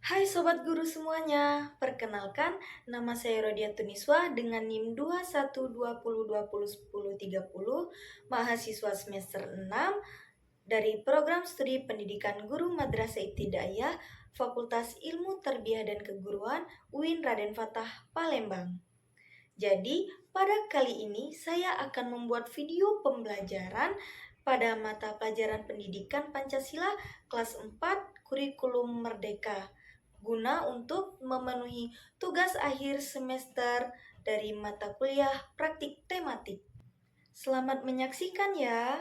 Hai Sobat Guru semuanya, perkenalkan nama saya Rodia Tuniswa dengan NIM 2120201030, mahasiswa semester 6 dari program studi pendidikan guru Madrasah Ibtidaiyah Fakultas Ilmu Tarbiyah dan Keguruan UIN Raden Fatah Palembang. Jadi, pada kali ini saya akan membuat video pembelajaran pada mata pelajaran pendidikan Pancasila kelas 4 kurikulum Merdeka guna untuk memenuhi tugas akhir semester dari mata kuliah praktik tematik. Selamat menyaksikan ya.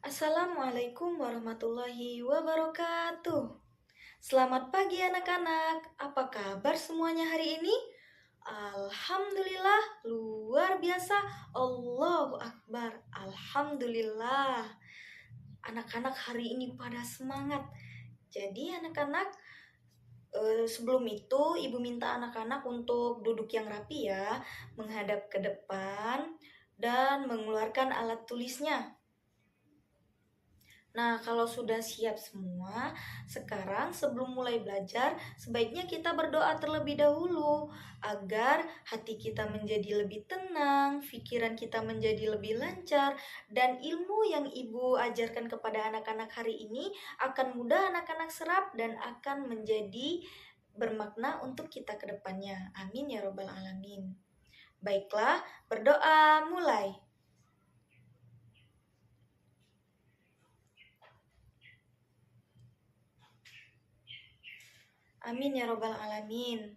Assalamualaikum warahmatullahi wabarakatuh. Selamat pagi anak-anak. Apa kabar semuanya hari ini? Alhamdulillah, luar biasa. Allahu Akbar. Alhamdulillah. Anak-anak hari ini pada semangat. Jadi anak-anak, sebelum itu ibu minta anak-anak untuk duduk yang rapi ya, menghadap ke depan dan mengeluarkan alat tulisnya. Nah, kalau sudah siap semua, sekarang sebelum mulai belajar, sebaiknya kita berdoa terlebih dahulu agar hati kita menjadi lebih tenang, pikiran kita menjadi lebih lancar, dan ilmu yang Ibu ajarkan kepada anak-anak hari ini akan mudah anak-anak serap dan akan menjadi bermakna untuk kita ke depannya. Amin ya robbal alamin. Baiklah, berdoa mulai. Amin ya robbal alamin.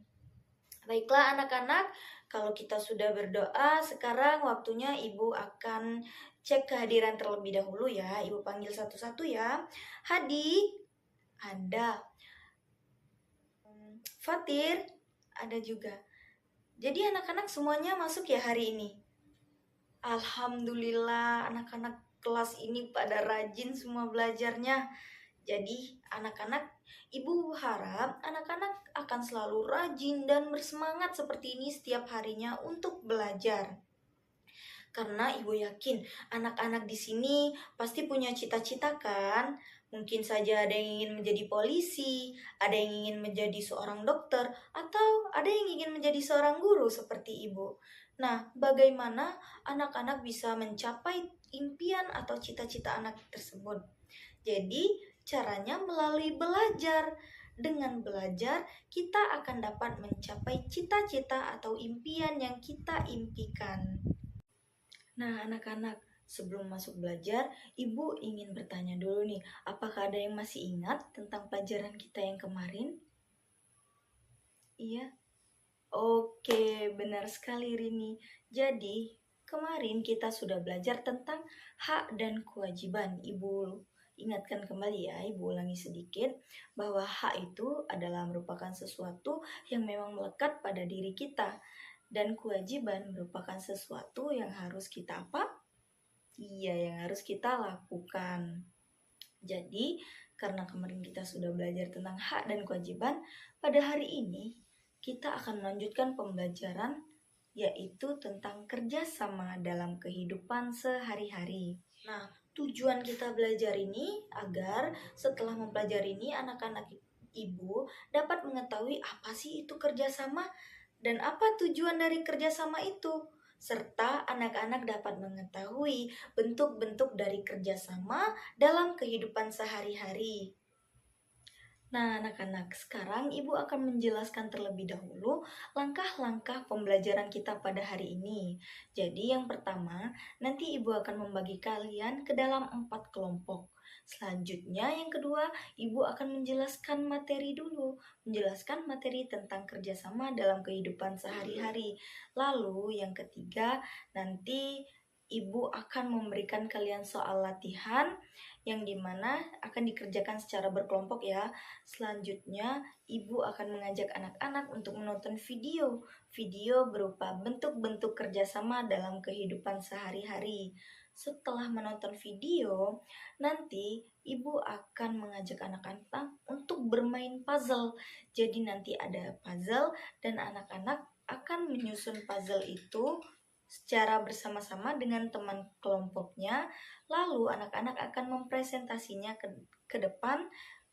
Baiklah anak-anak, kalau kita sudah berdoa, sekarang waktunya Ibu akan cek kehadiran terlebih dahulu ya. Ibu panggil satu-satu ya. Hadi, ada. Fatir, ada juga. Jadi anak-anak semuanya masuk ya hari ini. Alhamdulillah, anak-anak kelas ini pada rajin semua belajarnya. Jadi anak-anak, Ibu harap anak-anak akan selalu rajin dan bersemangat seperti ini setiap harinya untuk belajar. Karena Ibu yakin anak-anak di sini pasti punya cita-cita kan? Mungkin saja ada yang ingin menjadi polisi, ada yang ingin menjadi seorang dokter, atau ada yang ingin menjadi seorang guru seperti Ibu. Nah, bagaimana anak-anak bisa mencapai impian atau cita-cita anak tersebut? Jadi, caranya melalui belajar. Dengan belajar, kita akan dapat mencapai cita-cita atau impian yang kita impikan. Nah, anak-anak, sebelum masuk belajar, Ibu ingin bertanya dulu nih, apakah ada yang masih ingat tentang pelajaran kita yang kemarin? Iya? Oke, benar sekali Rini. Jadi, kemarin kita sudah belajar tentang hak dan kewajiban. Ibu ingatkan kembali ya, Ibu ulangi sedikit, bahwa hak itu adalah merupakan sesuatu yang memang melekat pada diri kita. Dan kewajiban merupakan sesuatu yang harus kita apa? Iya, yang harus kita lakukan. Jadi, karena kemarin kita sudah belajar tentang hak dan kewajiban, pada hari ini kita akan melanjutkan pembelajaran yaitu tentang kerjasama dalam kehidupan sehari-hari. Nah, tujuan kita belajar ini agar setelah mempelajari ini anak-anak Ibu dapat mengetahui apa sih itu kerjasama dan apa tujuan dari kerjasama itu, serta anak-anak dapat mengetahui bentuk-bentuk dari kerjasama dalam kehidupan sehari-hari. Nah, anak-anak, sekarang Ibu akan menjelaskan terlebih dahulu langkah-langkah pembelajaran kita pada hari ini. Jadi, yang pertama, nanti Ibu akan membagi kalian ke dalam 4 kelompok. Selanjutnya, yang kedua, Ibu akan menjelaskan materi dulu, menjelaskan materi tentang kerjasama dalam kehidupan sehari-hari. Lalu, yang ketiga, nanti Ibu akan memberikan kalian soal latihan yang dimana akan dikerjakan secara berkelompok ya. Selanjutnya, Ibu akan mengajak anak-anak untuk menonton video berupa bentuk-bentuk kerjasama dalam kehidupan sehari-hari. Setelah menonton video, nanti Ibu akan mengajak anak-anak untuk bermain puzzle. Jadi nanti ada puzzle dan anak-anak akan menyusun puzzle itu secara bersama-sama dengan teman kelompoknya. Lalu anak-anak akan mempresentasinya ke depan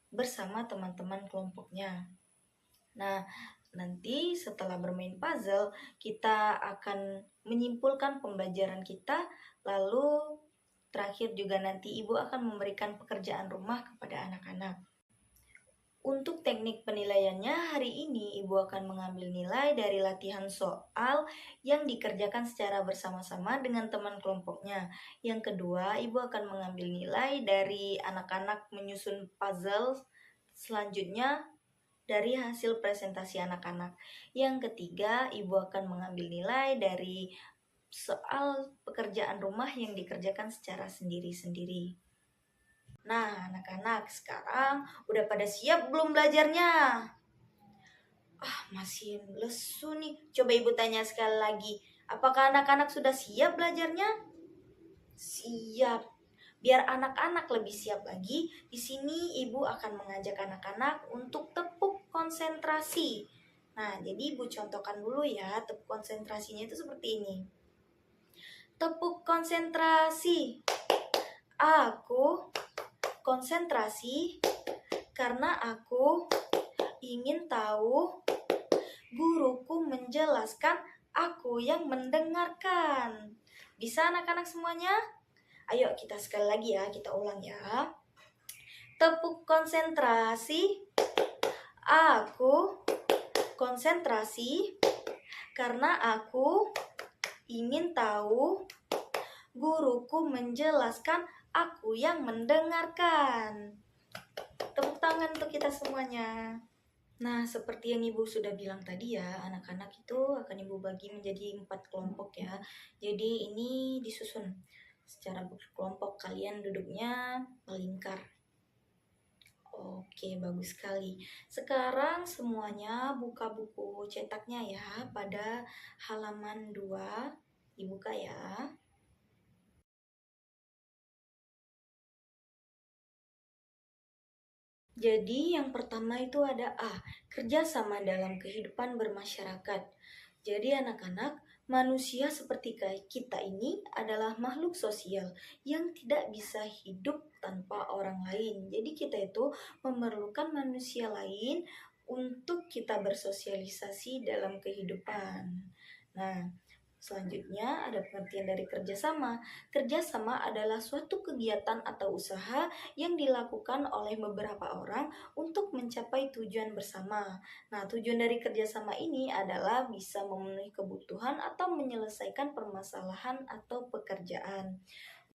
bersama teman-teman kelompoknya. Nah, nanti setelah bermain puzzle, kita akan menyimpulkan pembelajaran kita, lalu terakhir juga nanti ibu akan memberikan pekerjaan rumah kepada anak-anak. Untuk teknik penilaiannya, hari ini ibu akan mengambil nilai dari latihan soal yang dikerjakan secara bersama-sama dengan teman kelompoknya. Yang kedua, ibu akan mengambil nilai dari anak-anak menyusun puzzle. Selanjutnya, dari hasil presentasi anak-anak. Yang ketiga, ibu akan mengambil nilai dari soal pekerjaan rumah yang dikerjakan secara sendiri-sendiri. Nah, anak-anak, sekarang udah pada siap belum belajarnya? Masih lesu nih. Coba ibu tanya sekali lagi. Apakah anak-anak sudah siap belajarnya? Siap. Biar anak-anak lebih siap lagi, di sini ibu akan mengajak anak-anak untuk tepuk konsentrasi. Nah, jadi ibu contohkan dulu ya, tepuk konsentrasinya itu seperti ini. Tepuk konsentrasi. Aku konsentrasi karena aku ingin tahu, guruku menjelaskan, aku yang mendengarkan. Bisa anak-anak semuanya? Ayo kita sekali lagi ya, kita ulang ya. Tepuk konsentrasi. Aku konsentrasi karena aku ingin tahu, guruku menjelaskan, aku yang mendengarkan. Tepuk tangan untuk kita semuanya. Nah, seperti yang ibu sudah bilang tadi ya, anak-anak itu akan ibu bagi menjadi 4 kelompok ya. Jadi ini disusun secara berkelompok, kalian duduknya melingkar. Oke, bagus sekali. Sekarang semuanya buka buku cetaknya ya, pada halaman 2. Dibuka ya. Jadi yang pertama itu ada A, kerjasama dalam kehidupan bermasyarakat. Jadi anak-anak, manusia seperti kita ini adalah makhluk sosial yang tidak bisa hidup tanpa orang lain. Jadi kita itu memerlukan manusia lain untuk kita bersosialisasi dalam kehidupan. Nah, selanjutnya ada pengertian dari kerjasama. Kerjasama adalah suatu kegiatan atau usaha yang dilakukan oleh beberapa orang untuk mencapai tujuan bersama. Nah, tujuan dari kerjasama ini adalah bisa memenuhi kebutuhan atau menyelesaikan permasalahan atau pekerjaan.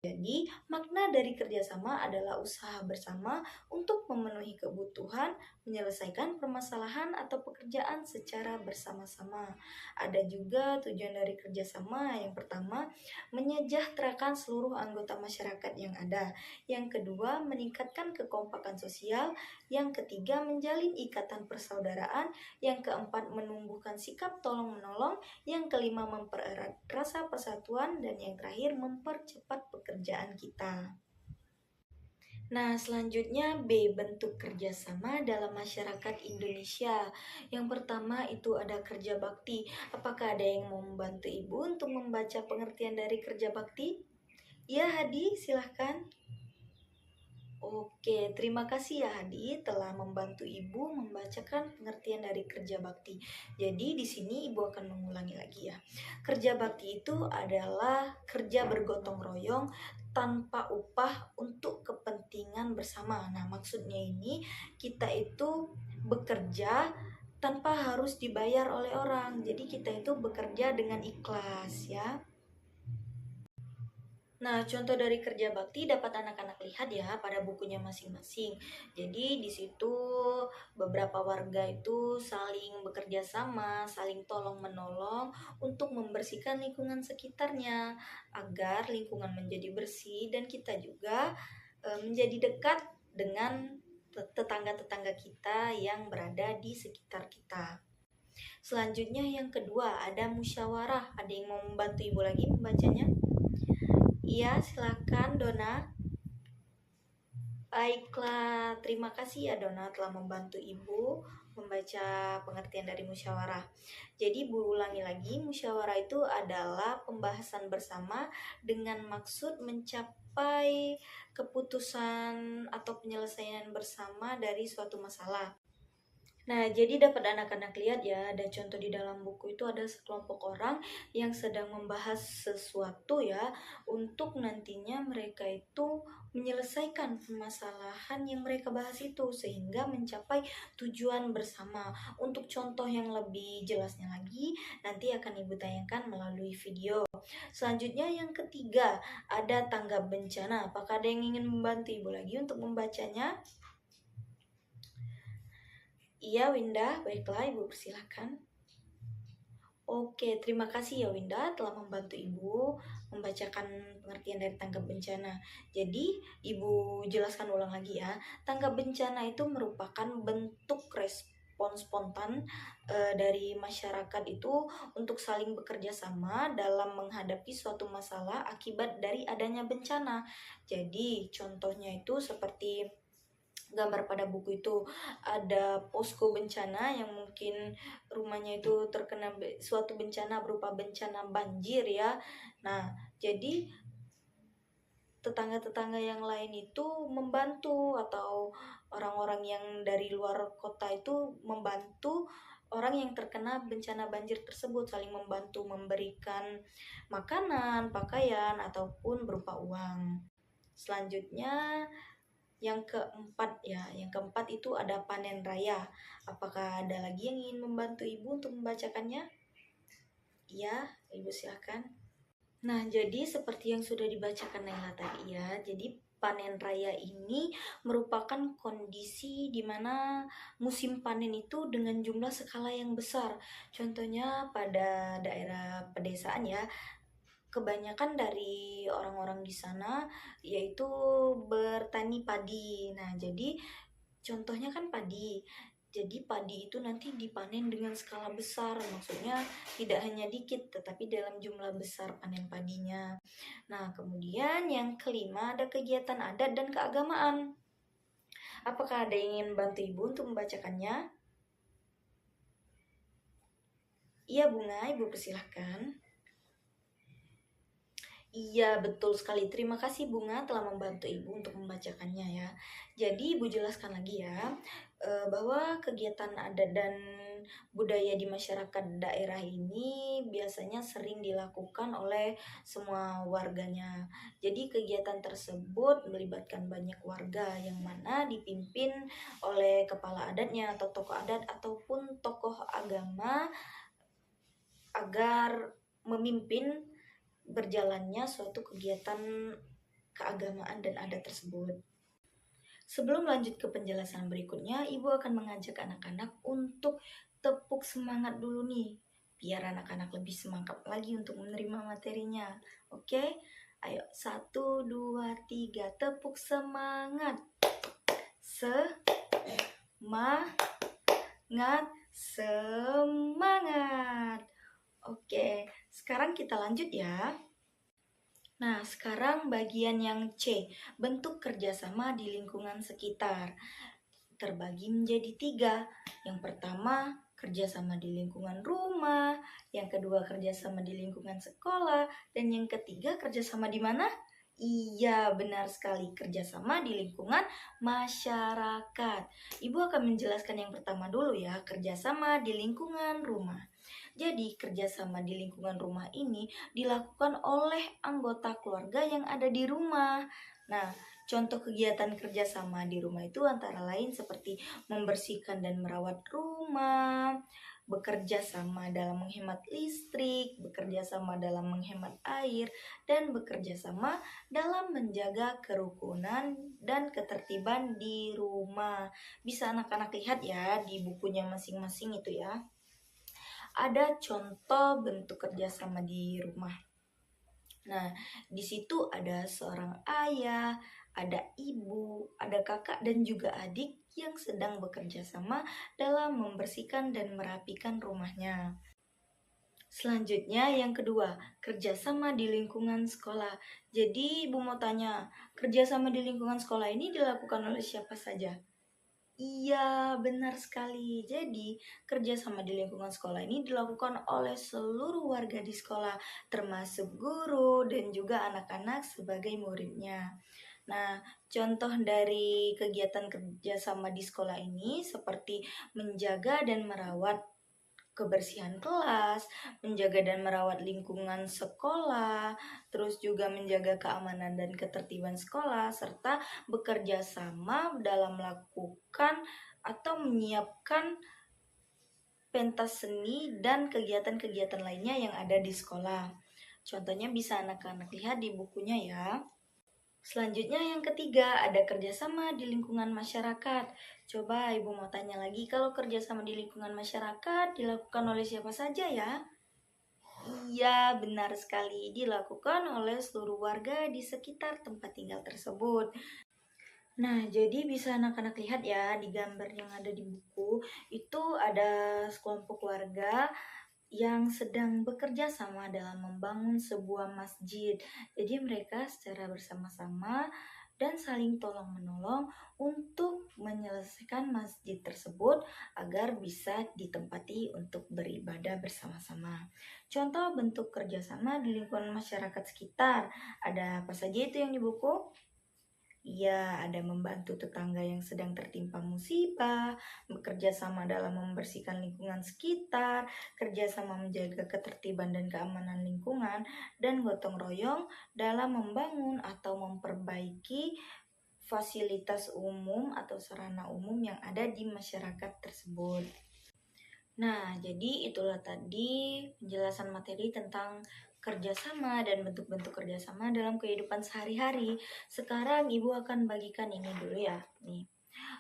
Jadi, makna dari kerjasama adalah usaha bersama untuk memenuhi kebutuhan, menyelesaikan permasalahan atau pekerjaan secara bersama-sama. Ada juga tujuan dari kerjasama. Yang pertama, menyejahterakan seluruh anggota masyarakat yang ada. Yang kedua, meningkatkan kekompakan sosial. Yang ketiga, menjalin ikatan persaudaraan. Yang keempat, menumbuhkan sikap tolong-menolong. Yang kelima, mempererat rasa persatuan. Dan yang terakhir, mempercepat pekerjaan kita. Nah, selanjutnya B, bentuk kerjasama dalam masyarakat Indonesia. Yang pertama itu ada kerja bakti. Apakah ada yang mau membantu ibu untuk membaca pengertian dari kerja bakti? Ya, Hadi, silahkan. Oke, terima kasih ya Hadi telah membantu ibu membacakan pengertian dari kerja bakti. Jadi di sini ibu akan mengulangi lagi ya. Kerja bakti itu adalah kerja bergotong royong tanpa upah untuk kepentingan bersama. Nah, maksudnya ini kita itu bekerja tanpa harus dibayar oleh orang. Jadi kita itu bekerja dengan ikhlas ya. Nah, contoh dari kerja bakti dapat anak-anak lihat ya pada bukunya masing-masing. Jadi di situ beberapa warga itu saling bekerja sama, saling tolong-menolong untuk membersihkan lingkungan sekitarnya agar lingkungan menjadi bersih dan kita juga menjadi dekat dengan tetangga-tetangga kita yang berada di sekitar kita. Selanjutnya yang kedua ada musyawarah. Ada yang mau membantu ibu lagi membacanya? Iya, silakan Dona. Baiklah, terima kasih ya Dona telah membantu Ibu membaca pengertian dari musyawarah. Jadi Ibu ulangi lagi, musyawarah itu adalah pembahasan bersama dengan maksud mencapai keputusan atau penyelesaian bersama dari suatu masalah. Nah, jadi dapat anak-anak lihat ya, ada contoh di dalam buku itu ada sekelompok orang yang sedang membahas sesuatu ya, untuk nantinya mereka itu menyelesaikan permasalahan yang mereka bahas itu sehingga mencapai tujuan bersama. Untuk contoh yang lebih jelasnya lagi, nanti akan Ibu tayangkan melalui video. Selanjutnya yang ketiga, ada tanggap bencana. Apakah ada yang ingin membantu Ibu lagi untuk membacanya? Iya Winda, baiklah Ibu persilahkan. Oke, terima kasih ya Winda telah membantu Ibu membacakan pengertian dari tanggap bencana. Jadi, Ibu jelaskan ulang lagi ya. Tanggap bencana itu merupakan bentuk respon spontan dari masyarakat itu untuk saling bekerja sama dalam menghadapi suatu masalah akibat dari adanya bencana. Jadi, contohnya itu seperti gambar pada buku itu ada posko bencana yang mungkin rumahnya itu terkena suatu bencana berupa bencana banjir ya. Nah, jadi tetangga-tetangga yang lain itu membantu atau orang-orang yang dari luar kota itu membantu orang yang terkena bencana banjir tersebut, saling membantu memberikan makanan, pakaian ataupun berupa uang. Selanjutnya yang keempat itu ada panen raya. Apakah ada lagi yang ingin membantu Ibu untuk membacakannya? Iya, Ibu silakan. Nah, jadi seperti yang sudah dibacakan Naila tadi ya. Jadi panen raya ini merupakan kondisi di mana musim panen itu dengan jumlah skala yang besar. Contohnya pada daerah pedesaan ya, kebanyakan dari orang-orang di sana yaitu bertani padi. Nah, jadi contohnya kan padi. Jadi padi itu nanti dipanen dengan skala besar, maksudnya tidak hanya dikit tetapi dalam jumlah besar panen padinya. Nah, kemudian yang kelima ada kegiatan adat dan keagamaan. Apakah ada yang ingin bantu Ibu untuk membacakannya? Iya, Bunga, Ibu persilahkan. Iya, betul sekali. Terima kasih Bunga telah membantu Ibu untuk membacakannya ya. Jadi Ibu jelaskan lagi ya, bahwa kegiatan adat dan budaya di masyarakat daerah ini biasanya sering dilakukan oleh semua warganya. Jadi kegiatan tersebut melibatkan banyak warga yang mana dipimpin oleh kepala adatnya atau tokoh adat ataupun tokoh agama agar memimpin berjalannya suatu kegiatan keagamaan dan adat tersebut. Sebelum lanjut ke penjelasan berikutnya, Ibu akan mengajak anak-anak untuk tepuk semangat dulu nih, biar anak-anak lebih semangat lagi untuk menerima materinya. Oke? Ayo, 1, 2, 3, tepuk semangat. Semangat, semangat. Oke, sekarang kita lanjut ya. Nah, sekarang bagian yang C, bentuk kerjasama di lingkungan sekitar. Terbagi menjadi 3. Yang pertama, kerjasama di lingkungan rumah. Yang kedua, kerjasama di lingkungan sekolah. Dan yang ketiga, kerjasama di mana? Iya, benar sekali, kerjasama di lingkungan masyarakat. Ibu akan menjelaskan yang pertama dulu ya, kerjasama di lingkungan rumah. Jadi, kerjasama di lingkungan rumah ini dilakukan oleh anggota keluarga yang ada di rumah. Nah, contoh kegiatan kerjasama di rumah itu antara lain seperti membersihkan dan merawat rumah, bekerja sama dalam menghemat listrik, bekerja sama dalam menghemat air, dan bekerja sama dalam menjaga kerukunan dan ketertiban di rumah. Bisa anak-anak lihat ya di bukunya masing-masing itu ya. Ada contoh bentuk kerjasama di rumah. Nah, di situ ada seorang ayah, ada ibu, ada kakak dan juga adik yang sedang bekerja sama dalam membersihkan dan merapikan rumahnya. Selanjutnya yang kedua, kerjasama di lingkungan sekolah. Jadi Ibu mau tanya, kerjasama di lingkungan sekolah ini dilakukan oleh siapa saja? Iya, benar sekali. Jadi, kerjasama di lingkungan sekolah ini dilakukan oleh seluruh warga di sekolah, termasuk guru dan juga anak-anak sebagai muridnya. Nah, contoh dari kegiatan kerjasama di sekolah ini seperti menjaga dan merawat kebersihan kelas, menjaga dan merawat lingkungan sekolah, terus juga menjaga keamanan dan ketertiban sekolah, serta bekerja sama dalam melakukan atau menyiapkan pentas seni dan kegiatan-kegiatan lainnya yang ada di sekolah. Contohnya bisa anak-anak lihat di bukunya ya. Selanjutnya yang ketiga, ada kerjasama di lingkungan masyarakat. Coba Ibu mau tanya lagi, kalau kerjasama di lingkungan masyarakat dilakukan oleh siapa saja ya? Iya, benar sekali. Dilakukan oleh seluruh warga di sekitar tempat tinggal tersebut. Nah, jadi bisa anak-anak lihat ya di gambar yang ada di buku, itu ada sekelompok warga yang sedang bekerja sama dalam membangun sebuah masjid. Jadi mereka secara bersama-sama dan saling tolong-menolong untuk menyelesaikan masjid tersebut agar bisa ditempati untuk beribadah bersama-sama. Contoh bentuk kerjasama di lingkungan masyarakat sekitar, ada apa saja itu yang di buku? Iya, ada membantu tetangga yang sedang tertimpa musibah, bekerja sama dalam membersihkan lingkungan sekitar, kerja sama menjaga ketertiban dan keamanan lingkungan, dan gotong royong dalam membangun atau memperbaiki fasilitas umum atau sarana umum yang ada di masyarakat tersebut. Nah, jadi itulah tadi penjelasan materi tentang kerjasama dan bentuk-bentuk kerjasama dalam kehidupan sehari-hari. Sekarang Ibu akan bagikan ini dulu ya. Nih,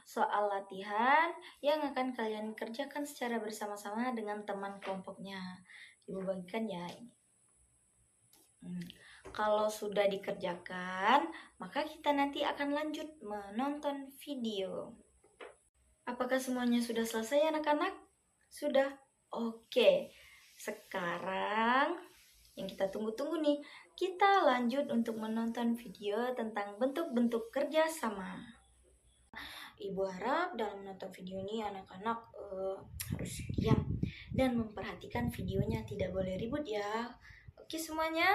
soal latihan yang akan kalian kerjakan secara bersama-sama dengan teman kelompoknya. Ibu bagikan ya ini. Kalau sudah dikerjakan, maka kita nanti akan lanjut menonton video. Apakah semuanya sudah selesai anak-anak? Sudah? Oke. Sekarang yang kita tunggu-tunggu nih, kita lanjut untuk menonton video tentang bentuk-bentuk kerjasama. Ibu harap dalam menonton video ini anak-anak harus diam dan memperhatikan videonya, tidak boleh ribut ya. Oke semuanya?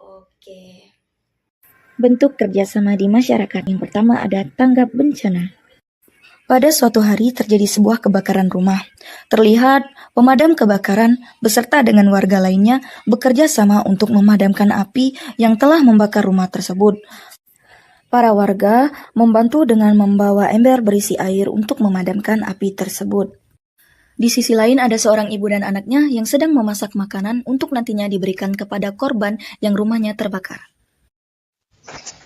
Oke. Bentuk kerjasama di masyarakat yang pertama ada tanggap bencana. Pada suatu hari terjadi sebuah kebakaran rumah. Terlihat pemadam kebakaran beserta dengan warga lainnya bekerja sama untuk memadamkan api yang telah membakar rumah tersebut. Para warga membantu dengan membawa ember berisi air untuk memadamkan api tersebut. Di sisi lain ada seorang ibu dan anaknya yang sedang memasak makanan untuk nantinya diberikan kepada korban yang rumahnya terbakar.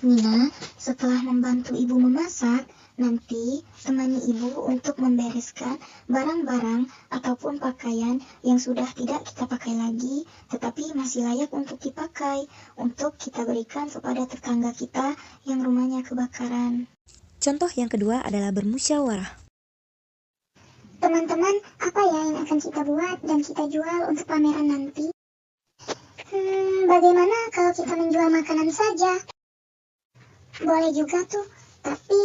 Nina, setelah membantu ibu memasak, nanti temani ibu untuk membereskan barang-barang ataupun pakaian yang sudah tidak kita pakai lagi, tetapi masih layak untuk dipakai, untuk kita berikan kepada tetangga kita yang rumahnya kebakaran. Contoh yang kedua adalah bermusyawarah. Teman-teman, apa ya yang akan kita buat dan kita jual untuk pameran nanti? Bagaimana kalau kita menjual makanan saja? Boleh juga tuh, tapi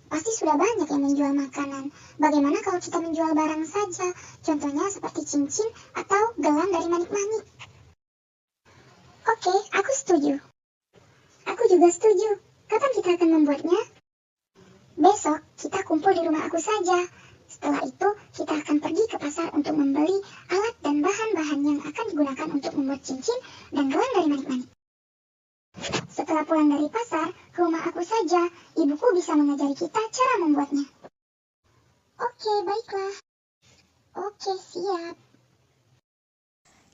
pasti sudah banyak yang menjual makanan. Bagaimana kalau kita menjual barang saja? Contohnya seperti cincin atau gelang dari manik-manik. Oke, aku setuju. Aku juga setuju. Kapan kita akan membuatnya? Besok kita kumpul di rumah aku saja. Setelah itu, kita akan pergi ke pasar untuk membeli alat dan bahan-bahan yang akan digunakan untuk membuat cincin dan gelang dari manik-manik. Setelah pulang dari pasar, ke rumah aku saja, ibuku bisa mengajari kita cara membuatnya. Oke, baiklah. Oke, siap.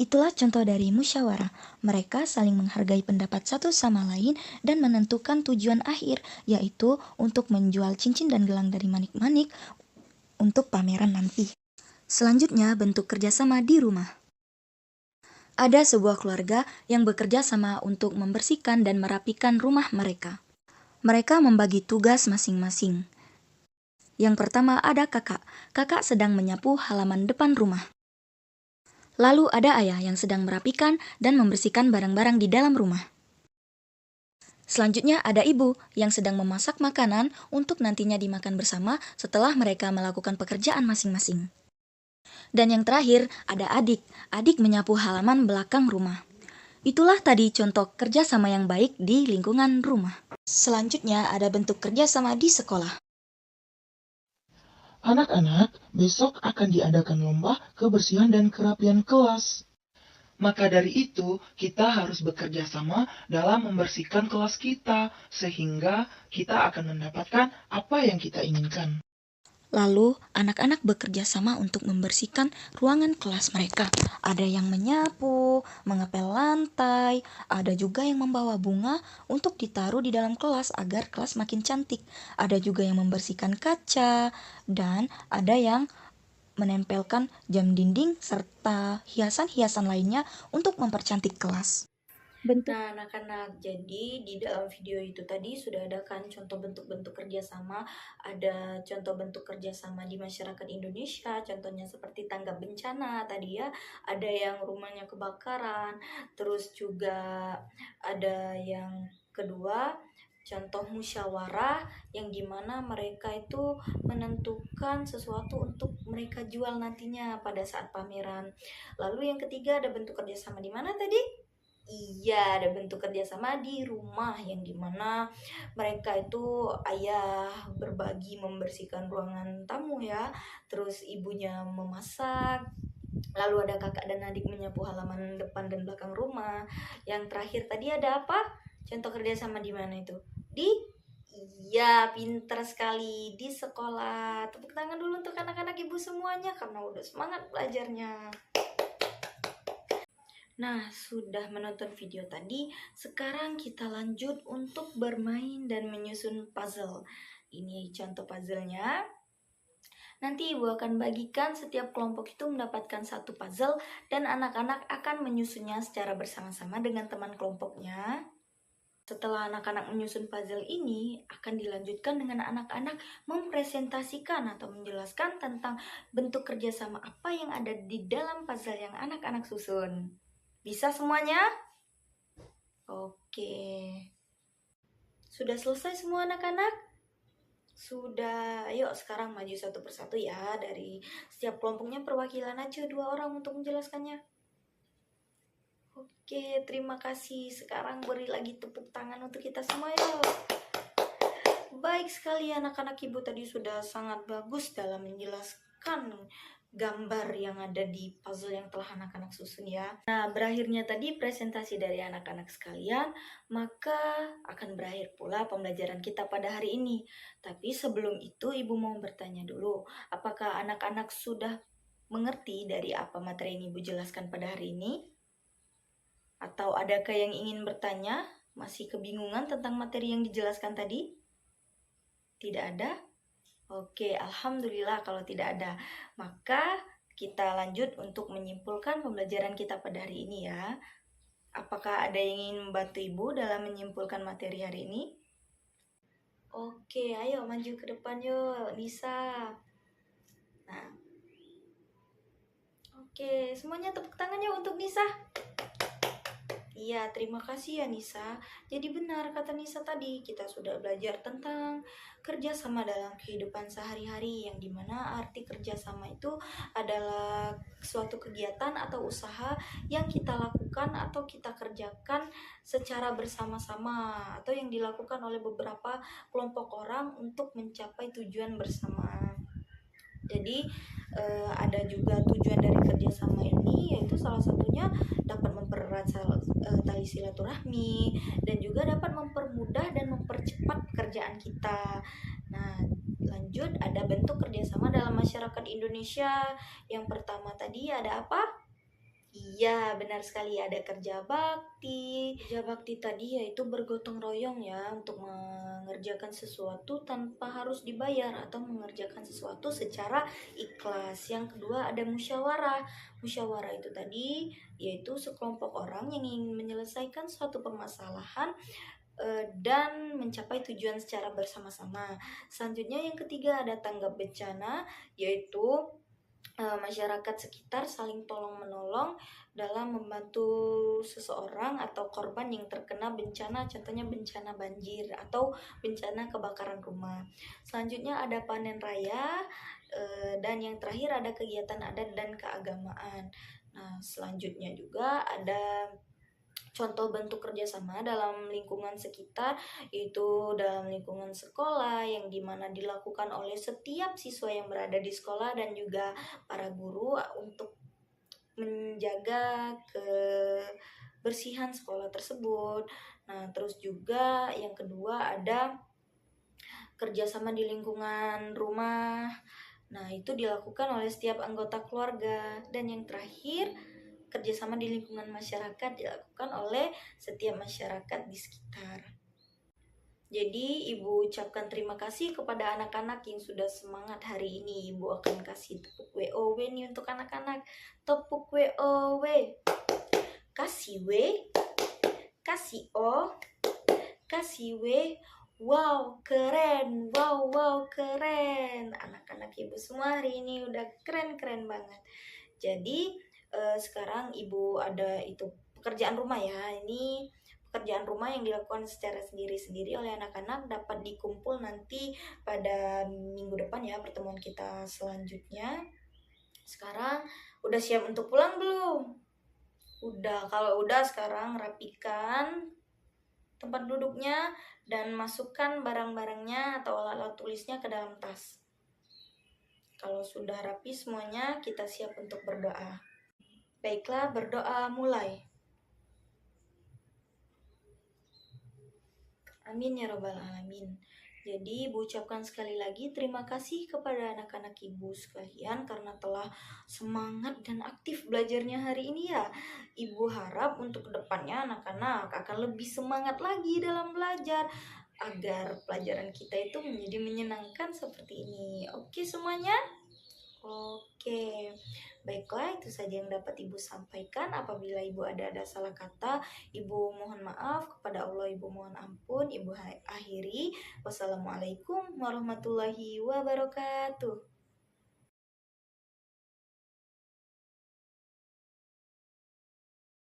Itulah contoh dari musyawarah. Mereka saling menghargai pendapat satu sama lain dan menentukan tujuan akhir, yaitu untuk menjual cincin dan gelang dari manik-manik untuk pameran nanti. Selanjutnya, bentuk kerjasama di rumah. Ada sebuah keluarga yang bekerja sama untuk membersihkan dan merapikan rumah mereka. Mereka membagi tugas masing-masing. Yang pertama ada kakak. Kakak sedang menyapu halaman depan rumah. Lalu ada ayah yang sedang merapikan dan membersihkan barang-barang di dalam rumah. Selanjutnya ada ibu yang sedang memasak makanan untuk nantinya dimakan bersama setelah mereka melakukan pekerjaan masing-masing. Dan yang terakhir ada adik. Adik menyapu halaman belakang rumah. Itulah tadi contoh kerjasama yang baik di lingkungan rumah. Selanjutnya ada bentuk kerjasama di sekolah. Anak-anak, besok akan diadakan lomba kebersihan dan kerapian kelas. Maka dari itu, kita harus bekerja sama dalam membersihkan kelas kita, sehingga kita akan mendapatkan apa yang kita inginkan. Lalu, anak-anak bekerja sama untuk membersihkan ruangan kelas mereka. Ada yang menyapu, mengepel lantai, ada juga yang membawa bunga untuk ditaruh di dalam kelas agar kelas makin cantik. Ada juga yang membersihkan kaca, dan ada yang menempelkan jam dinding serta hiasan-hiasan lainnya untuk mempercantik kelas. Nah, anak-anak, jadi di dalam video itu tadi sudah ada kan contoh bentuk-bentuk kerjasama. Ada contoh bentuk kerjasama di masyarakat Indonesia, contohnya seperti tanggap bencana tadi ya. Ada yang rumahnya kebakaran, terus juga ada yang kedua, contoh musyawarah yang dimana mereka itu menentukan sesuatu untuk mereka jual nantinya pada saat pameran. Lalu yang ketiga ada bentuk kerjasama di mana tadi? Iya, ada bentuk kerjasama di rumah yang dimana mereka itu ayah berbagi membersihkan ruangan tamu ya, terus ibunya memasak, lalu ada kakak dan adik menyapu halaman depan dan belakang rumah. Yang terakhir tadi ada apa? Contoh kerjasama di mana itu? Iya, pintar sekali, di sekolah. Tepuk tangan dulu untuk anak-anak ibu semuanya karena udah semangat belajarnya. Nah, sudah menonton video tadi, sekarang kita lanjut untuk bermain dan menyusun puzzle. Ini contoh puzzle-nya. Nanti ibu akan bagikan setiap kelompok itu mendapatkan satu puzzle dan anak-anak akan menyusunnya secara bersama-sama dengan teman kelompoknya. Setelah anak-anak menyusun puzzle ini, akan dilanjutkan dengan anak-anak mempresentasikan atau menjelaskan tentang bentuk kerjasama apa yang ada di dalam puzzle yang anak-anak susun. Bisa semuanya? Oke. Sudah selesai semua anak-anak? Sudah. Ayo sekarang maju satu persatu ya. Dari setiap kelompoknya perwakilan aja 2 orang untuk menjelaskannya. Oke, terima kasih. Sekarang beri lagi tepuk tangan untuk kita semua ya. Baik sekali anak-anak ibu tadi sudah sangat bagus dalam menjelaskan gambar yang ada di puzzle yang telah anak-anak susun ya. Nah, berakhirnya tadi presentasi dari anak-anak sekalian, maka akan berakhir pula pembelajaran kita pada hari ini. Tapi sebelum itu ibu mau bertanya dulu, apakah anak-anak sudah mengerti dari apa materi yang ibu jelaskan pada hari ini? Atau adakah yang ingin bertanya? Masih kebingungan tentang materi yang dijelaskan tadi? Tidak ada? Oke, alhamdulillah kalau tidak ada. Maka kita lanjut untuk menyimpulkan pembelajaran kita pada hari ini ya. Apakah ada yang ingin membantu ibu dalam menyimpulkan materi hari ini? Oke, ayo maju ke depan yuk, Nisa. Nah, oke, semuanya tepuk tangan yuk untuk Nisa. Iya, terima kasih ya Nisa. Jadi benar kata Nisa tadi, kita sudah belajar tentang kerjasama dalam kehidupan sehari-hari, yang dimana arti kerjasama itu adalah suatu kegiatan atau usaha yang kita lakukan atau kita kerjakan secara bersama-sama, atau yang dilakukan oleh beberapa kelompok orang untuk mencapai tujuan bersama. Jadi ada juga tujuan dari kerjasama ini, yaitu salah satunya dapat mempererat tali silaturahmi dan juga dapat mempermudah dan mempercepat pekerjaan kita. Nah, lanjut ada bentuk kerjasama dalam masyarakat Indonesia. Yang pertama tadi ada apa? Iya, benar sekali, ada kerja bakti. Kerja bakti tadi yaitu bergotong royong ya untuk mengerjakan sesuatu tanpa harus dibayar atau mengerjakan sesuatu secara ikhlas. Yang kedua ada musyawarah. Musyawarah itu tadi yaitu sekelompok orang yang ingin menyelesaikan suatu permasalahan dan mencapai tujuan secara bersama-sama. Selanjutnya yang ketiga ada tanggap bencana, yaitu masyarakat sekitar saling tolong-menolong dalam membantu seseorang atau korban yang terkena bencana, contohnya bencana banjir atau bencana kebakaran rumah. Selanjutnya ada panen raya, dan yang terakhir ada kegiatan adat dan keagamaan. Nah, selanjutnya juga ada contoh bentuk kerjasama dalam lingkungan sekitar, yaitu dalam lingkungan sekolah yang dimana dilakukan oleh setiap siswa yang berada di sekolah dan juga para guru untuk menjaga kebersihan sekolah tersebut. Nah, terus juga yang kedua ada kerjasama di lingkungan rumah. Nah, itu dilakukan oleh setiap anggota keluarga. Dan yang terakhir, kerjasama di lingkungan masyarakat dilakukan oleh setiap masyarakat di sekitar. Jadi, Ibu ucapkan terima kasih kepada anak-anak yang sudah semangat hari ini. Ibu akan kasih tepuk WOW nih untuk anak-anak. Tepuk WOW. Kasih W, kasih O, kasih W. Wow, keren. Wow, keren. Anak-anak Ibu semua hari ini udah keren-keren banget. Jadi, sekarang Ibu ada itu pekerjaan rumah ya. Ini pekerjaan rumah yang dilakukan secara sendiri-sendiri oleh anak-anak, dapat dikumpul nanti pada minggu depan ya, pertemuan kita selanjutnya. Sekarang udah siap untuk pulang belum? Udah. Kalau udah, sekarang rapikan tempat duduknya dan masukkan barang-barangnya atau alat-alat tulisnya ke dalam tas. Kalau sudah rapi semuanya, kita siap untuk berdoa. Baiklah, berdoa mulai. Amin ya robbal alamin. Jadi, Ibu ucapkan sekali lagi terima kasih kepada anak-anak Ibu sekalian karena telah semangat dan aktif belajarnya hari ini ya. Ibu harap untuk kedepannya anak-anak akan lebih semangat lagi dalam belajar agar pelajaran kita itu menjadi menyenangkan seperti ini. Oke semuanya? Oke, baiklah itu saja yang dapat Ibu sampaikan. Apabila Ibu ada salah kata, Ibu mohon maaf, kepada Allah Ibu mohon ampun. Ibu akhiri. Wassalamualaikum warahmatullahi wabarakatuh.